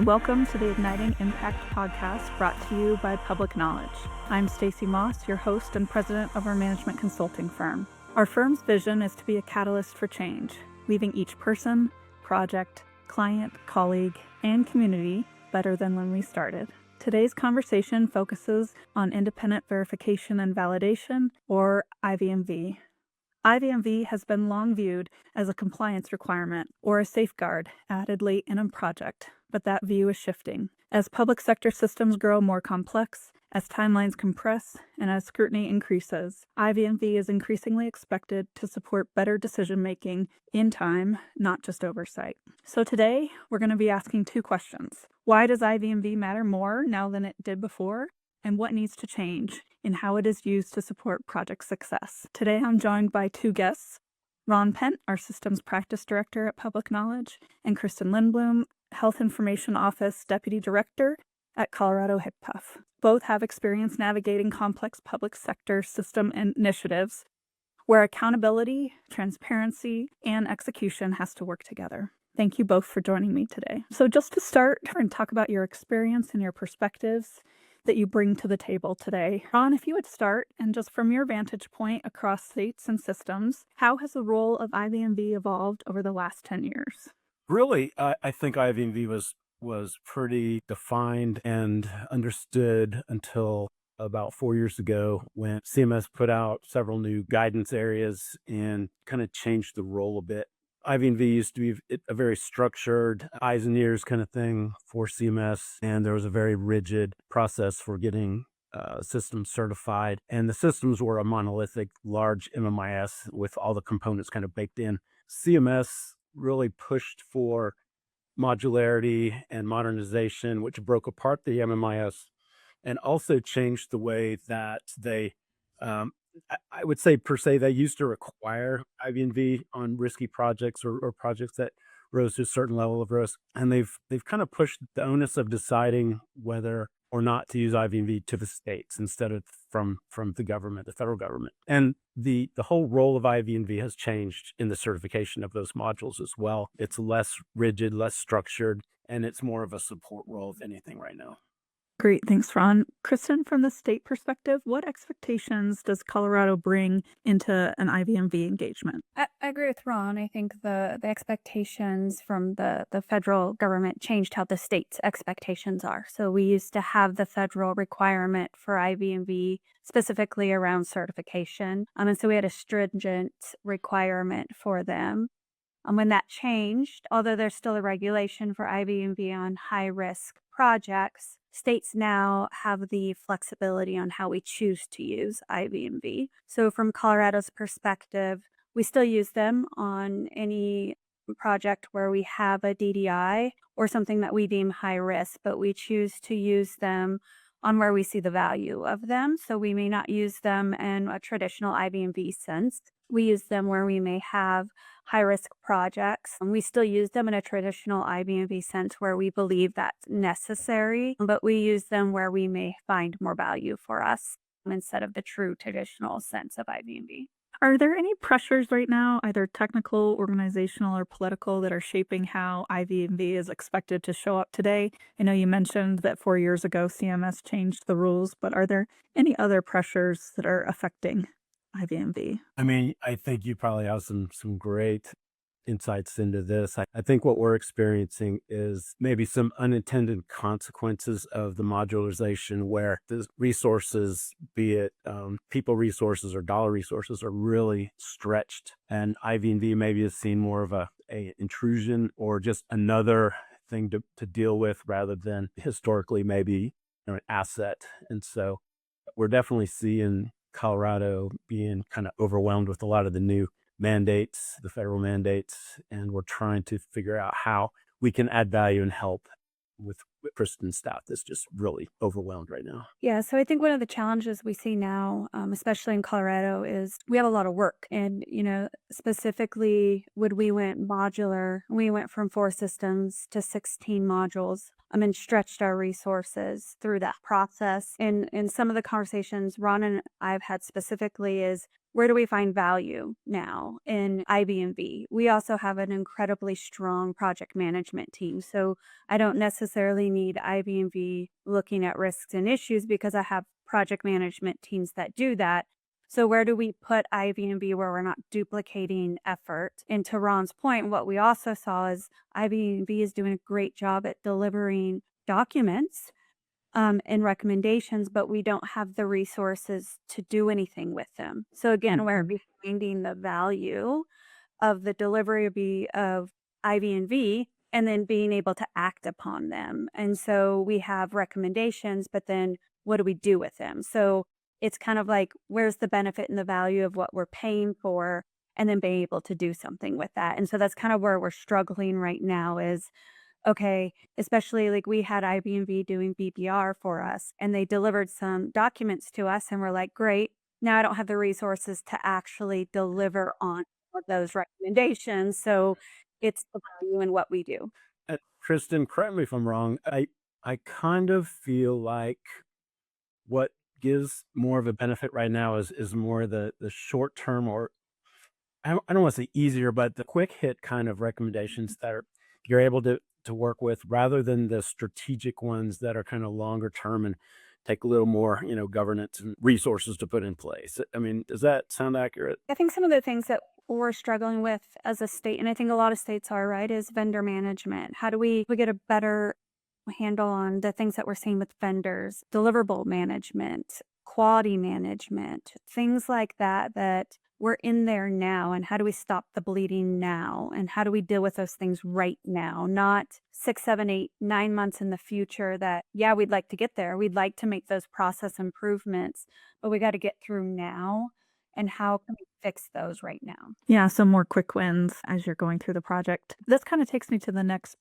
Welcome to the Igniting Impact podcast brought to you by Public Knowledge. I'm Stacey Moss, your host and president of our management consulting firm. Our firm's vision is to be a catalyst for change, leaving each person, project, client, colleague, and community better than when we started. Today's conversation focuses on independent verification and validation, or IV&V. IV&V has been long viewed as a compliance requirement or a safeguard added late in a project, but that view is shifting. As public sector systems grow more complex, as timelines compress, and as scrutiny increases, IV&V is increasingly expected to support better decision-making in time, not just oversight. So today, we're going to be asking two questions. Why does IV&V matter more now than it did before? And what needs to change in how it is used to support project success? Today, I'm joined by two guests, Ron Puent, our Systems Practice Director at Public Knowledge, and Kristen Lindblom, Health Information Office Deputy Director at Colorado HICPUF. Both have experience navigating complex public sector system initiatives where accountability, transparency, and execution has to work together. Thank you both for joining me today. So just to start and talk about your experience and your perspectives that you bring to the table today. Ron, if you would start, and just from your vantage point across states and systems, how has the role of IV&V evolved over the last 10 years? Really, I think IV&V was pretty defined and understood until about 4 years ago when CMS put out several new guidance areas and kind of changed the role a bit. IV&V used to be a very structured eyes and ears kind of thing for CMS, and there was a very rigid process for getting systems certified. And the systems were a monolithic, large MMIS with all the components kind of baked in. CMS really pushed for modularity and modernization, which broke apart the MMIS and also changed the way that they I would say per se, they used to require IV&V on risky projects or projects that rose to a certain level of risk. And they've kind of pushed the onus of deciding whether or not to use IV&V to the states instead of from the government, the federal government. And the whole role of IV&V has changed in the certification of those modules as well. It's less rigid, less structured, and it's more of a support role, if anything, right now. Great, thanks, Ron. Kristen, from the state perspective, what expectations does Colorado bring into an IV&V engagement? I agree with Ron. I think the expectations from the federal government changed how the state's expectations are. So we used to have the federal requirement for IV&V specifically around certification. And so we had a stringent requirement for them. When that changed, although there's still a regulation for IV&V on high-risk projects, states now have the flexibility on how we choose to use IV&V. So from Colorado's perspective, we still use them on any project where we have a DDI or something that we deem high risk, but we choose to use them on where we see the value of them. So we may not use them in a traditional IV&V sense. We use them where we may have high-risk projects. And we still use them in a traditional IV&V sense where we believe that's necessary, but we use them where we may find more value for us instead of the true traditional sense of IV&V. Are there any pressures right now, either technical, organizational, or political, that are shaping how IV&V is expected to show up today? I know you mentioned that 4 years ago CMS changed the rules, but are there any other pressures that are affecting IV&V? I mean, I think you probably have some great insights into this. I think what we're experiencing is maybe some unintended consequences of the modularization where the resources, be it people resources or dollar resources, are really stretched. And IV&V maybe is seen more of a intrusion or just another thing to deal with rather than historically maybe an asset. And so we're definitely seeing Colorado being kind of overwhelmed with a lot of the new mandates, the federal mandates, and we're trying to figure out how we can add value and help with Kristen's staff that's just really overwhelmed right now. Yeah, so I think one of the challenges we see now, especially in Colorado, is we have a lot of work. And, specifically when we went modular, we went from 4 systems to 16 modules. and stretched our resources through that process. And in some of the conversations Ron and I've had specifically is, where do we find value now in IV&V? We also have an incredibly strong project management team. So I don't necessarily need IV&V looking at risks and issues because I have project management teams that do that. So where do we put IV&V where we're not duplicating effort? And to Ron's point, what we also saw is IV&V is doing a great job at delivering documents and recommendations, but we don't have the resources to do anything with them. So again, we're finding the value of the delivery of IV&V and then being able to act upon them. And so we have recommendations, but then what do we do with them? So it's kind of like, where's the benefit and the value of what we're paying for, and then being able to do something with that. And so that's kind of where we're struggling right now is, okay, especially like we had IV&V doing BPR for us and they delivered some documents to us and we're like, great, now I don't have the resources to actually deliver on those recommendations. So it's the value in what we do. Kristen, correct me if I'm wrong. I kind of feel like what gives more of a benefit right now is more the short term, or I don't want to say easier, but the quick hit kind of recommendations that you're able to work with, rather than the strategic ones that are kind of longer term and take a little more, governance and resources to put in place. I mean, does that sound accurate? I think some of the things that we're struggling with as a state, and I think a lot of states are, right, is vendor management. How do we get a better handle on the things that we're seeing with vendors, deliverable management, quality management, things like that, that we're in there now, and how do we stop the bleeding now, and how do we deal with those things right now, not 6, 7, 8, 9 months in the future that, yeah, we'd like to get there, we'd like to make those process improvements, but we got to get through now, and how can we fix those right now? Yeah, some more quick wins as you're going through the project. This kind of takes me to the next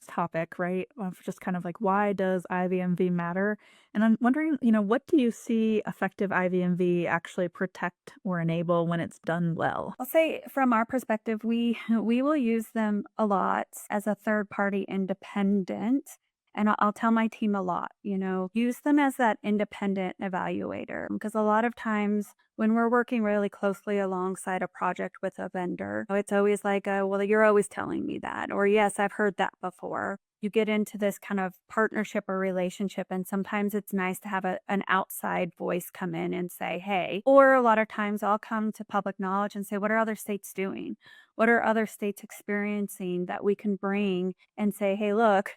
topic, right? Of just kind of like, why does IV&V matter? And I'm wondering, what do you see effective IV&V actually protect or enable when it's done well? I'll say from our perspective, we will use them a lot as a third party independent. And I'll tell my team a lot, use them as that independent evaluator. Because a lot of times when we're working really closely alongside a project with a vendor, it's always like, well, you're always telling me that. Or yes, I've heard that before. You get into this kind of partnership or relationship, and sometimes it's nice to have an outside voice come in and say, hey, or a lot of times I'll come to public knowledge and say, what are other states doing? What are other states experiencing that we can bring and say, hey, look,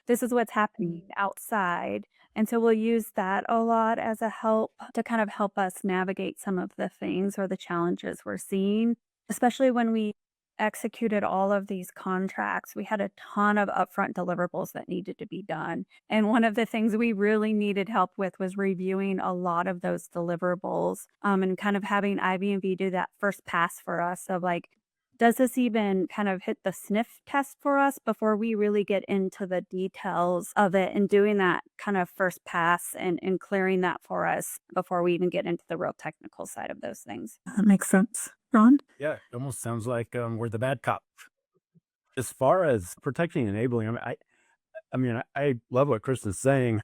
this is what's happening outside. And so we'll use that a lot as a help to kind of help us navigate some of the things or the challenges we're seeing, especially when we executed all of these contracts. We had a ton of upfront deliverables that needed to be done. And one of the things we really needed help with was reviewing a lot of those deliverables and kind of having IV&V do that first pass for us of like, does this even kind of hit the sniff test for us before we really get into the details of it, and doing that kind of first pass and clearing that for us before we even get into the real technical side of those things? That makes sense. Ron? Yeah, it almost sounds like we're the bad cop. As far as protecting and enabling, I love what Kristen's saying.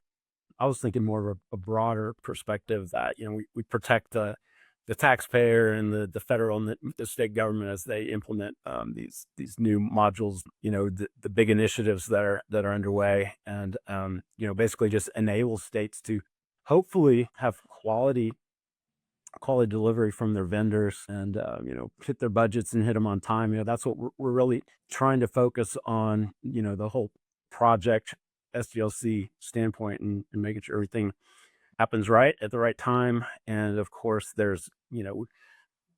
I was thinking more of a broader perspective that, we protect the taxpayer and the federal and the state government as they implement these new modules, the big initiatives that are underway, and basically just enable states to hopefully have quality delivery from their vendors, and hit their budgets and hit them on time. That's what we're really trying to focus on, the whole project SDLC standpoint, and making sure everything happens right at the right time. And of course there's,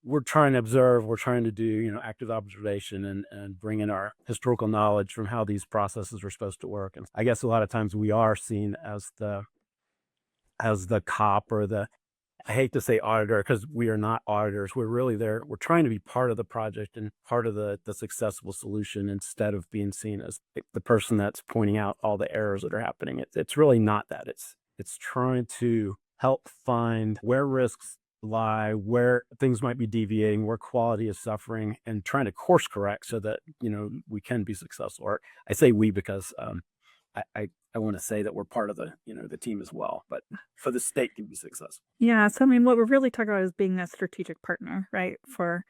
we're trying to observe, we're trying to do, active observation, and bring in our historical knowledge from how these processes are supposed to work. And I guess a lot of times we are seen as the cop, or I hate to say auditor, because we are not auditors. We're really there. We're trying to be part of the project and part of the successful solution, instead of being seen as the person that's pointing out all the errors that are happening. It's really not that. It's trying to help find where risks lie, where things might be deviating, where quality is suffering, and trying to course correct so that, we can be successful. Or I say we because I want to say that we're part of the team as well, but for the state to be successful. Yeah, so I mean, what we're really talking about is being a strategic partner, right? For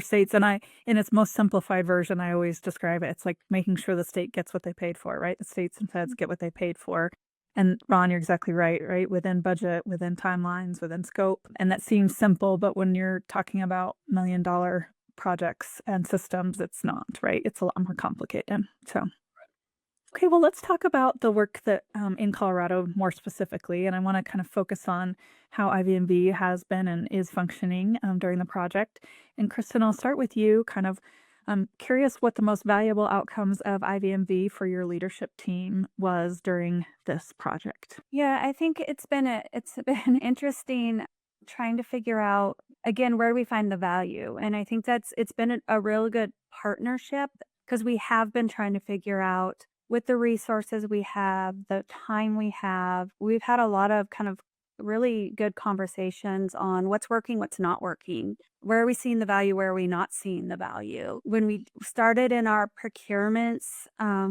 states, and in its most simplified version, I always describe it. It's like making sure the state gets what they paid for, right? The states and feds get what they paid for. And Ron, you're exactly right, right? Within budget, within timelines, within scope. And that seems simple, but when you're talking about $1 million projects and systems, it's not, right? It's a lot more complicated. So okay, well, let's talk about the work that in Colorado more specifically, and I want to kind of focus on how IV&V has been and is functioning during the project. And Kristen, I'll start with you. Kind of curious what the most valuable outcomes of IV&V for your leadership team was during this project. Yeah, I think it's been interesting trying to figure out again where do we find the value, and I think it's been a real good partnership because we have been trying to figure out with the resources we have, the time we have. We've had a lot of kind of really good conversations on what's working, what's not working. Where are we seeing the value? Where are we not seeing the value? When we started in our procurements,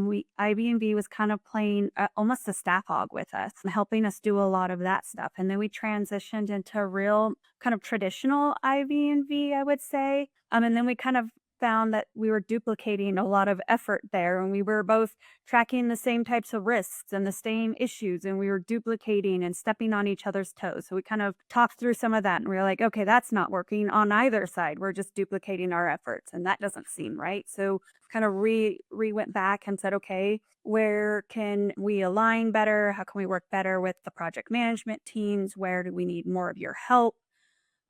we IB&V was kind of playing almost a staff hog with us and helping us do a lot of that stuff. And then we transitioned into real kind of traditional IB&V, I would say. And then we kind of found that we were duplicating a lot of effort there, and we were both tracking the same types of risks and the same issues, and we were duplicating and stepping on each other's toes. So we kind of talked through some of that, and we were like, okay, that's not working on either side. We're just duplicating our efforts, and that doesn't seem right. So kind of went back and said, okay, where can we align better? How can we work better with the project management teams? Where do we need more of your help?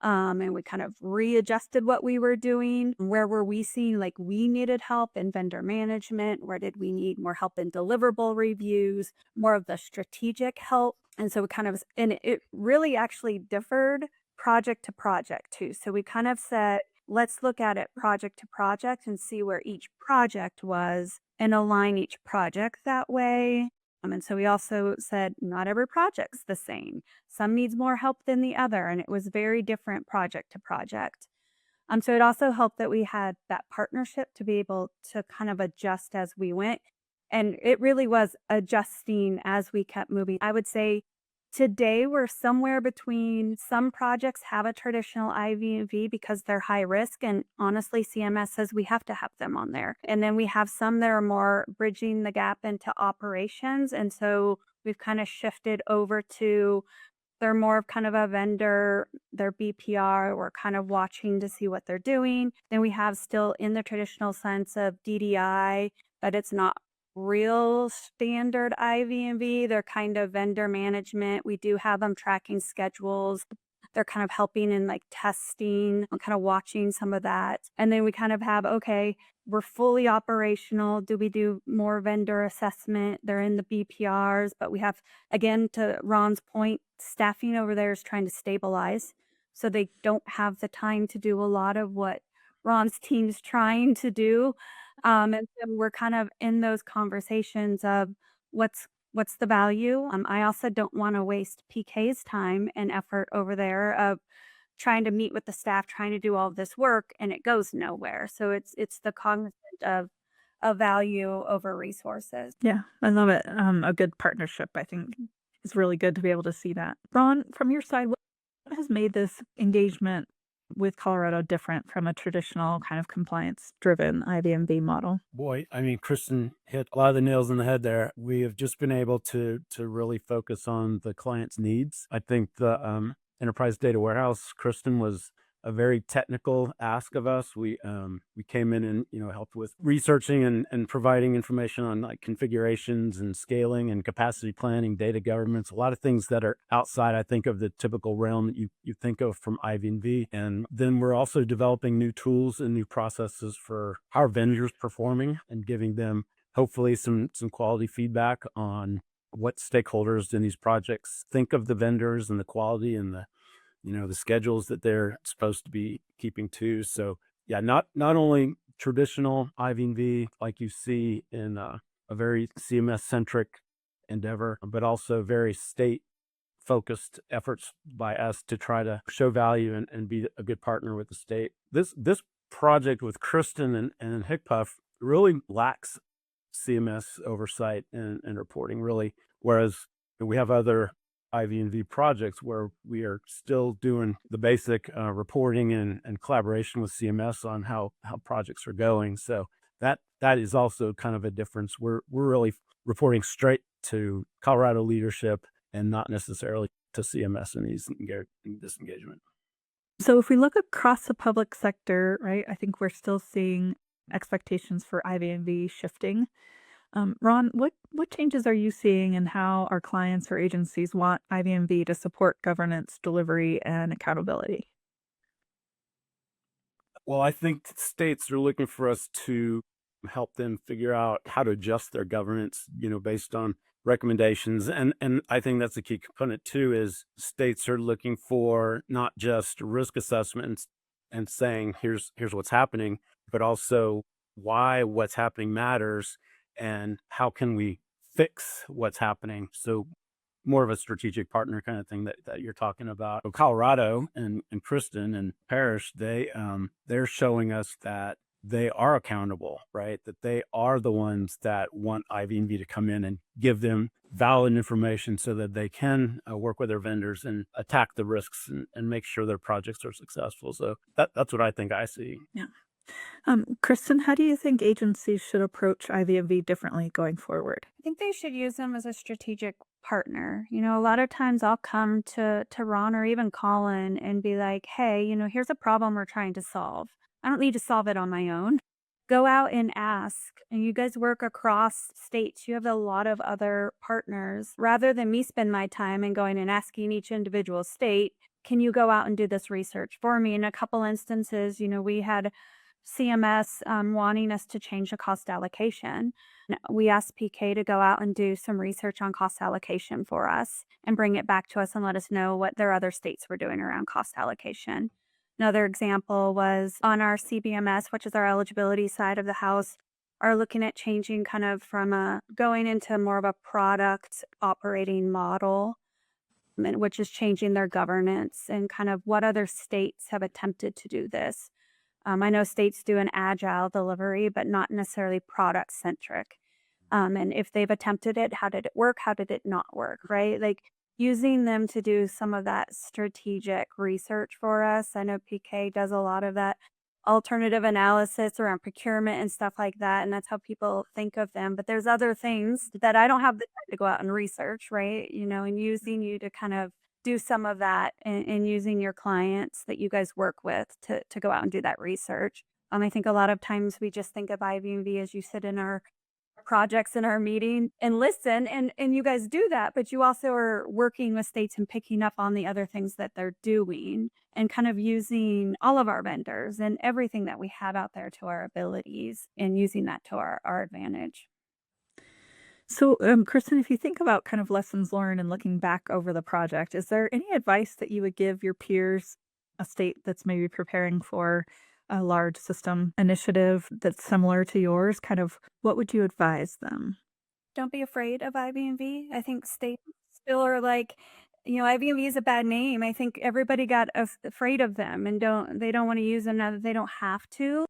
And we kind of readjusted what we were doing. Where were we seeing like we needed help in vendor management? Where did we need more help in deliverable reviews, more of the strategic help? And so we kind of, and it really actually differed project to project too. So we kind of said, let's look at it project to project and see where each project was and align each project that way. And so we also said not every project's the same. Some needs more help than the other, and it was very different project to project. So it also helped that we had that partnership to be able to kind of adjust as we went. And it really was adjusting as we kept moving. I would say today we're somewhere between some projects have a traditional IV&V because they're high risk. And honestly, CMS says we have to have them on there. And then we have some that are more bridging the gap into operations. And so we've kind of shifted over to they're more of kind of a vendor, their BPR. We're kind of watching to see what they're doing. Then we have still in the traditional sense of DDI, but it's not real standard IV&V. They're kind of vendor management. We do have them tracking schedules. They're kind of helping in like testing, kind of watching some of that. And then we kind of have, okay, we're fully operational. Do we do more vendor assessment? They're in the BPRs, but we have, again, to Ron's point, staffing over there is trying to stabilize. So they don't have the time to do a lot of what Ron's team's trying to do. And so we're kind of in those conversations of what's the value. I also don't want to waste PK's time and effort over there of trying to meet with the staff, trying to do all of this work, and it goes nowhere. So it's the cognizant of value over resources. Yeah, I love it. A good partnership, I think, is really good to be able to see that. Ron, from your side, what has made this engagement with Colorado different from a traditional kind of compliance-driven IV&V model? Boy, I mean, Kristen hit a lot of the nails on the head there. We have just been able to really focus on the client's needs. I think the enterprise data warehouse, Kristen, was a very technical ask of us. We came in and helped with researching and providing information on like configurations and scaling and capacity planning, data governance, a lot of things that are outside, I think, of the typical realm that you think of from IV&V. And then we're also developing new tools and new processes for how our vendors performing and giving them hopefully some quality feedback on what stakeholders in these projects think of the vendors and the quality and the schedules that they're supposed to be keeping to. So yeah, not only traditional IV&V like you see in a very CMS centric endeavor, but also very state focused efforts by us to try to show value and be a good partner with the state. This project with Kristen and HICPUF really lacks CMS oversight and reporting, really. Whereas we have other IV&V projects where we are still doing the basic reporting and collaboration with CMS on how projects are going. So that is also kind of a difference. We're really reporting straight to Colorado leadership and not necessarily to CMS in this engagement. So if we look across the public sector, right, I think we're still seeing expectations for IV&V shifting. Ron, what changes are you seeing in how our clients or agencies want IV&V to support governance, delivery, and accountability? Well, I think states are looking for us to help them figure out how to adjust their governance, based on recommendations. And I think that's a key component too, is states are looking for not just risk assessments and saying, here's what's happening, but also why what's happening matters and how can we fix what's happening. So more of a strategic partner kind of thing that you're talking about. So Colorado and Kristen and Parrish, they're showing us that they are accountable, right? That they are the ones that want IV&V to come in and give them valid information so that they can work with their vendors and attack the risks and make sure their projects are successful. So that's what I think I see. Yeah. Kristen, how do you think agencies should approach IV&V differently going forward? I think they should use them as a strategic partner. A lot of times I'll come to Ron or even Colin and be like, hey, here's a problem we're trying to solve. I don't need to solve it on my own. Go out and ask. And you guys work across states. You have a lot of other partners. Rather than me spend my time and going and asking each individual state, can you go out and do this research for me? In a couple instances, we had CMS wanting us to change the cost allocation. We asked PK to go out and do some research on cost allocation for us and bring it back to us and let us know what their other states were doing around cost allocation. Another example was on our CBMS, which is our eligibility side of the house, are looking at changing kind of from going into more of a product operating model, which is changing their governance and kind of what other states have attempted to do this. I know states do an agile delivery, but not necessarily product centric. And if they've attempted it, how did it work? How did it not work? Right? Like using them to do some of that strategic research for us. I know PK does a lot of that alternative analysis around procurement and stuff like that. And that's how people think of them. But there's other things that I don't have the time to go out and research, right? And using you to kind of do some of that and using your clients that you guys work with to go out and do that research. I think a lot of times we just think of IV&V as you sit in our projects in our meeting and listen, and you guys do that, but you also are working with states and picking up on the other things that they're doing and kind of using all of our vendors and everything that we have out there to our abilities and using that to our advantage. So, Kristen, if you think about kind of lessons learned and looking back over the project, is there any advice that you would give your peers, a state that's maybe preparing for a large system initiative that's similar to yours? Kind of what would you advise them? Don't be afraid of IV&V. I think states still are like, IV&V is a bad name. I think everybody got afraid of them and they don't want to use them now that they don't have to.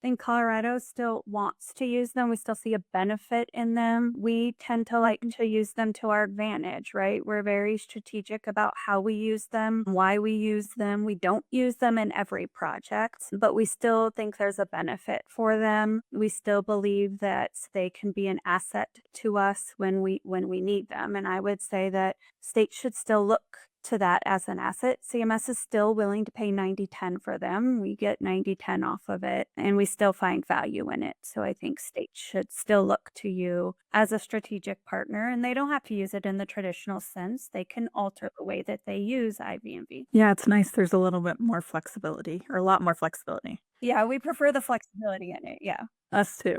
I think Colorado still wants to use them. We still see a benefit in them. We tend to like to use them to our advantage, right? We're very strategic about how we use them, why we use them. We don't use them in every project, but we still think there's a benefit for them. We still believe that they can be an asset to us when we need them. And I would say that states should still look to that as an asset. CMS is still willing to pay 90/10 for them. We get 90/10 off of it and we still find value in it. So I think states should still look to you as a strategic partner, and they don't have to use it in the traditional sense. They can alter the way that they use IV&V. Yeah, it's nice. There's a little bit more flexibility or a lot more flexibility. Yeah, we prefer the flexibility in it. Yeah. Us too.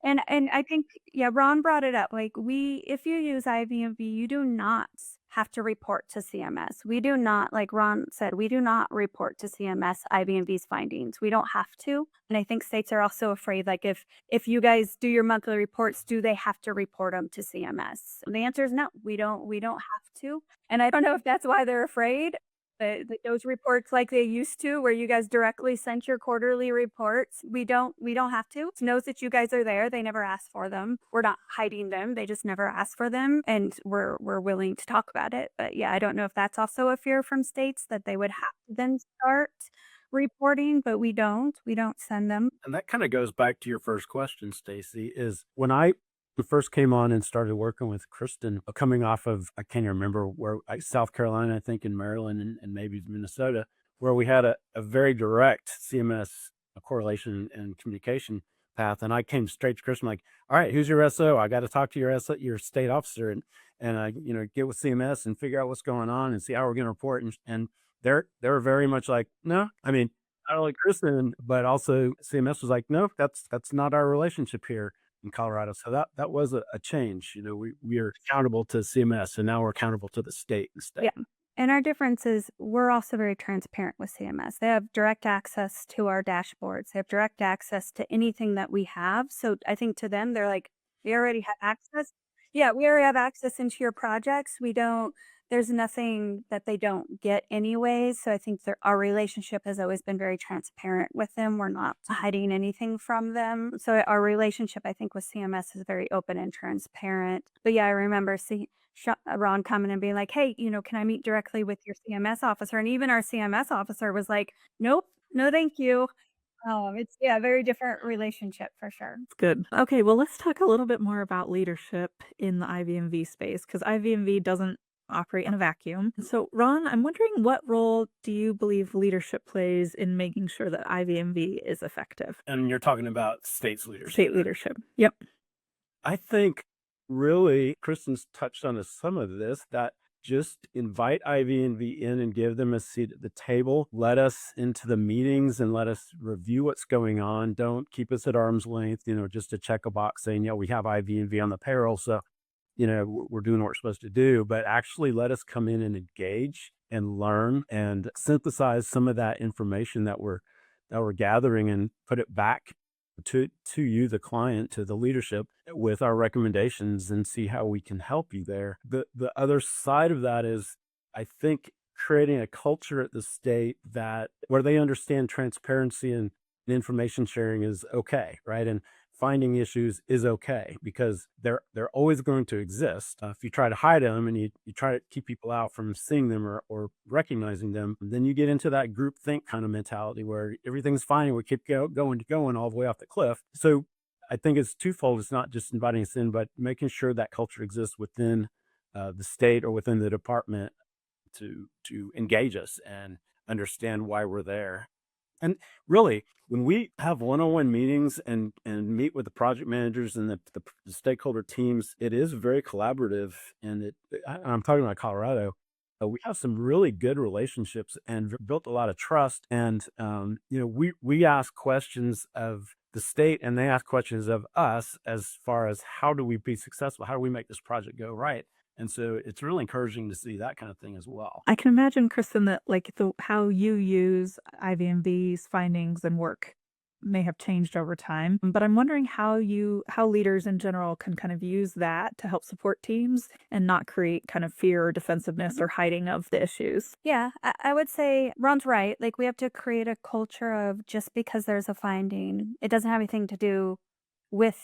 And I think, yeah, Ron brought it up. Like if you use IV&V, you do not have to report to CMS. We do not, like Ron said, we do not report to CMS IV&V's findings. We don't have to. And I think states are also afraid, like if you guys do your monthly reports, do they have to report them to CMS? And the answer is no, we don't have to. And I don't know if that's why they're afraid. Those reports like they used to, where you guys directly sent your quarterly reports, we don't have to. It knows that you guys are there. They never asked for them. We're not hiding them. They just never asked for them, and we're willing to talk about it. But yeah, I don't know if that's also a fear from states that they would have to then start reporting, but we don't. We don't send them. And that kind of goes back to your first question, Stacey, is when I first came on and started working with Kristen, coming off of, I can't even remember where, South Carolina, I think in Maryland and maybe Minnesota, where we had a very direct CMS correlation and communication path. And I came straight to Kristen like, all right, who's your SO? I got to talk to your SO, your state officer, and get with CMS and figure out what's going on and see how we're going to report. And they're very much like, no, I mean, not only Kristen, but also CMS was like, no, that's not our relationship here in Colorado. So that was a change. We are accountable to CMS, and now we're accountable to the state. Yeah. And our difference is we're also very transparent with CMS. They have direct access to our dashboards. They have direct access to anything that we have. So I think to them, they're like, we already have access. Yeah, we already have access into your projects. There's nothing that they don't get anyways. So I think our relationship has always been very transparent with them. We're not hiding anything from them. So our relationship, I think, with CMS is very open and transparent. But yeah, I remember Ron coming and being like, hey, can I meet directly with your CMS officer? And even our CMS officer was like, nope, no, thank you. It's a very different relationship for sure. It's good. Okay, well, let's talk a little bit more about leadership in the IV&V space, because IV&V doesn't operate in a vacuum. So, Ron, I'm wondering, what role do you believe leadership plays in making sure that IV&V is effective? And you're talking about state's leadership. State leadership. Yep. I think really Kristen's touched on some of this, that just invite IV&V in and give them a seat at the table. Let us into the meetings and let us review what's going on. Don't keep us at arm's length, just to check a box saying, yeah, we have IV&V on the payroll. So, we're doing what we're supposed to do, but actually let us come in and engage and learn and synthesize some of that information that we're gathering and put it back to you, the client, to the leadership, with our recommendations, and see how we can help you there. The other side of that is, I think, creating a culture at the state where they understand transparency and information sharing is okay, right? And finding issues is okay, because they're always going to exist. If you try to hide them and you try to keep people out from seeing them or recognizing them, then you get into that group think kind of mentality where everything's fine and we keep going all the way off the cliff. So I think it's twofold. It's not just inviting us in, but making sure that culture exists within the state or within the department to engage us and understand why we're there. And really, when we have one-on-one meetings and meet with the project managers and the stakeholder teams, it is very collaborative. And I'm talking about Colorado. We have some really good relationships and built a lot of trust. And we ask questions of the state, and they ask questions of us as far as how do we be successful? How do we make this project go right? And so it's really encouraging to see that kind of thing as well. I can imagine, Kristen, that how you use IV&V's findings and work may have changed over time. But I'm wondering how leaders in general can kind of use that to help support teams and not create kind of fear or defensiveness or hiding of the issues. Yeah, I would say Ron's right. Like, we have to create a culture of, just because there's a finding, it doesn't have anything to do with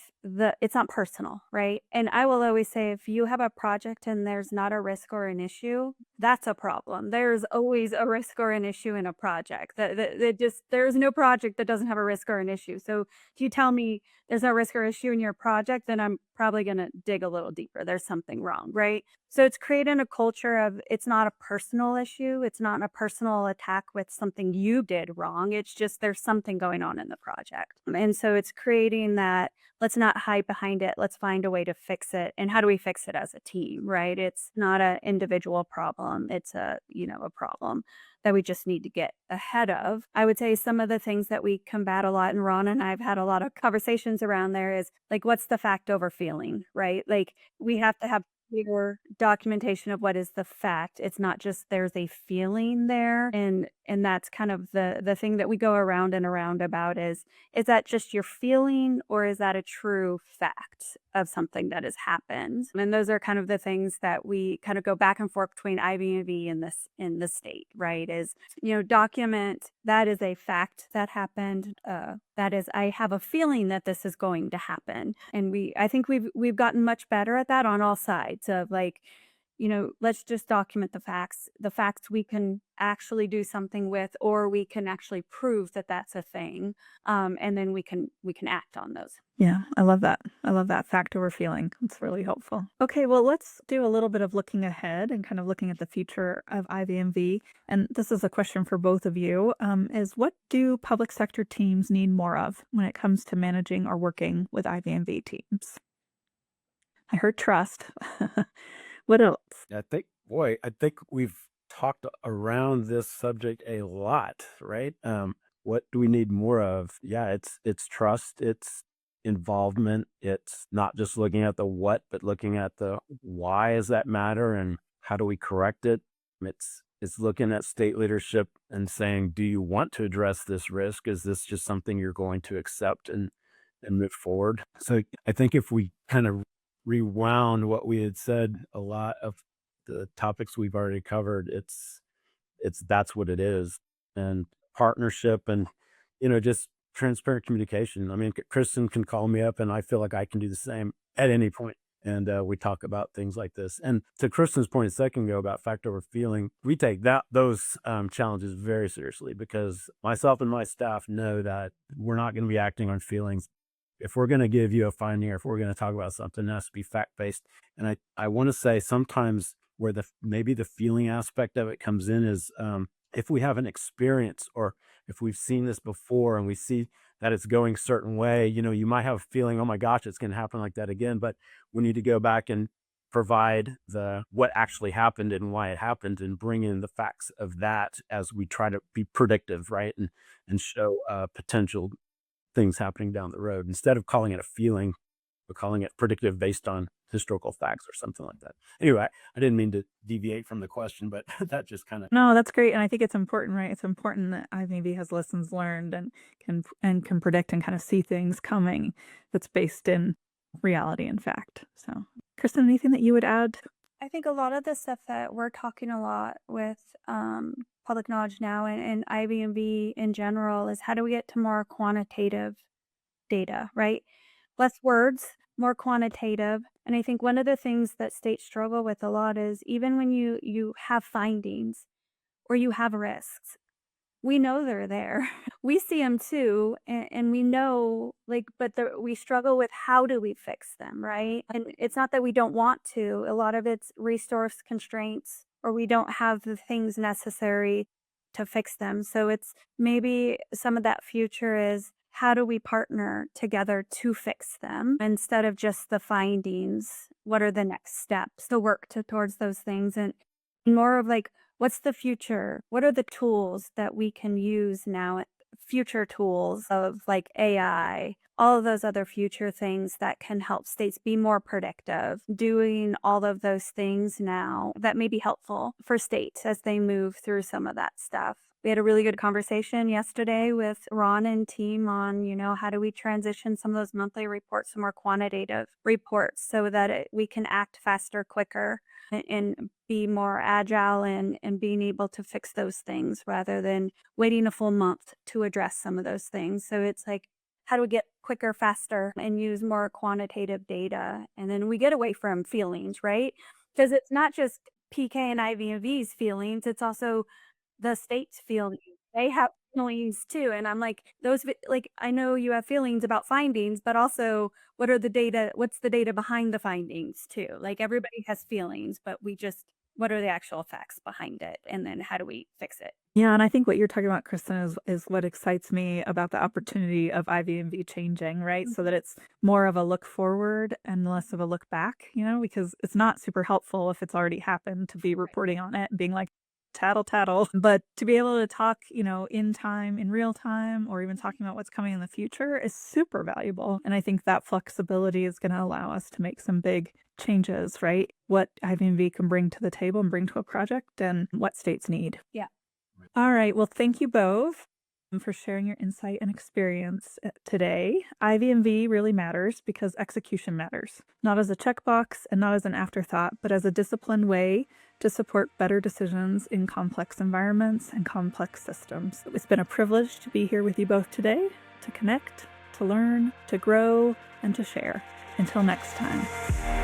it's not personal, right? And I will always say, if you have a project and there's not a risk or an issue, that's a problem. There's always a risk or an issue in a project. There's no project that doesn't have a risk or an issue. So if you tell me there's no risk or issue in your project, then I'm probably going to dig a little deeper. There's something wrong, right? So it's creating a culture of, it's not a personal issue. It's not a personal attack with something you did wrong. It's just there's something going on in the project. And so it's creating that, let's not hide behind it. Let's find a way to fix it. And how do we fix it as a team, right? It's not an individual problem. It's a problem that we just need to get ahead of. I would say some of the things that we combat a lot, and Ron and I have had a lot of conversations around there, is like, what's the fact over feeling, right? Like, we have to have your documentation of what is the fact. It's not just there's a feeling there, and that's kind of the thing that we go around and around about is that just your feeling or is that a true fact of something that has happened? And those are kind of the things that we kind of go back and forth between IV&V and this in the state, right? Is document that is a fact that happened. That is, I have a feeling that this is going to happen, and I think we've gotten much better at that on all sides of like, let's just document the facts we can actually do something with, or we can actually prove that that's a thing, and then we can act on those. Yeah, I love that. I love that fact over feeling. It's really helpful. Okay, well, let's do a little bit of looking ahead and kind of looking at the future of IV&V. And this is a question for both of you, is what do public sector teams need more of when it comes to managing or working with IV&V teams? I heard trust. What else? I think we've talked around this subject a lot, right? What do we need more of? Yeah, it's trust, it's involvement. It's not just looking at the what, but looking at the why does that matter and how do we correct it? It's looking at state leadership and saying, do you want to address this risk? Is this just something you're going to accept and move forward? So I think if we kind of rewound what we had said, a lot of the topics we've already covered, it's that's what it is. And partnership and just transparent communication. I mean, Kristen can call me up and I feel like I can do the same at any point. And we talk about things like this. And to Kristen's point a second ago about fact over feeling, we take those challenges very seriously because myself and my staff know that we're not going to be acting on feelings. If we're going to give you a finding or if we're going to talk about something, it has to be fact-based. And I want to say sometimes where maybe the feeling aspect of it comes in is if we have an experience or if we've seen this before and we see that it's going a certain way, you might have a feeling, oh my gosh, it's going to happen like that again. But we need to go back and provide what actually happened and why it happened and bring in the facts of that as we try to be predictive, right? And show potential things happening down the road instead of calling it a feeling, but calling it predictive based on historical facts or something like that. Anyway, I didn't mean to deviate from the question, but that just kind of. No, that's great. And I think it's important, right? It's important that IV has lessons learned and can predict and kind of see things coming that's based in reality and fact. So, Kristen, anything that you would add? I think a lot of the stuff that we're talking a lot with public knowledge now and IV&V in general is how do we get to more quantitative data, right? Less words, more quantitative. And I think one of the things that states struggle with a lot is even when you have findings or you have risks, we know they're there. We see them too, and we know, like, but we struggle with how do we fix them, right? And it's not that we don't want to. A lot of it's resource constraints, or we don't have the things necessary to fix them. So it's maybe some of that future is how do we partner together to fix them instead of just the findings? What are the next steps to work towards those things? And more of like, what's the future? What are the tools that we can use now? Future tools of like AI, all of those other future things that can help states be more predictive, doing all of those things now that may be helpful for states as they move through some of that stuff. We had a really good conversation yesterday with Ron and team on, how do we transition some of those monthly reports to more quantitative reports so that we can act faster, quicker, and be more agile and being able to fix those things rather than waiting a full month to address some of those things. So it's like, how do we get quicker, faster, and use more quantitative data? And then we get away from feelings, right? Because it's not just PK and IV&V's feelings, it's also the state's feelings. They have feelings too. And I'm like, I know you have feelings about findings, but also what's the data behind the findings too? Like everybody has feelings, but what are the actual facts behind it? And then how do we fix it? Yeah, and I think what you're talking about, Kristen, is what excites me about the opportunity of IV&V changing, right? So that it's more of a look forward and less of a look back, because it's not super helpful if it's already happened to be reporting on it and being like, tattle. But to be able to talk, in time, in real time, or even talking about what's coming in the future is super valuable. And I think that flexibility is going to allow us to make some big changes, right? What IV&V can bring to the table and bring to a project and what states need. Yeah. All right. Well, thank you both for sharing your insight and experience today. IV&V really matters because execution matters, not as a checkbox and not as an afterthought, but as a disciplined way to support better decisions in complex environments and complex systems. It's been a privilege to be here with you both today, to connect, to learn, to grow, and to share. Until next time.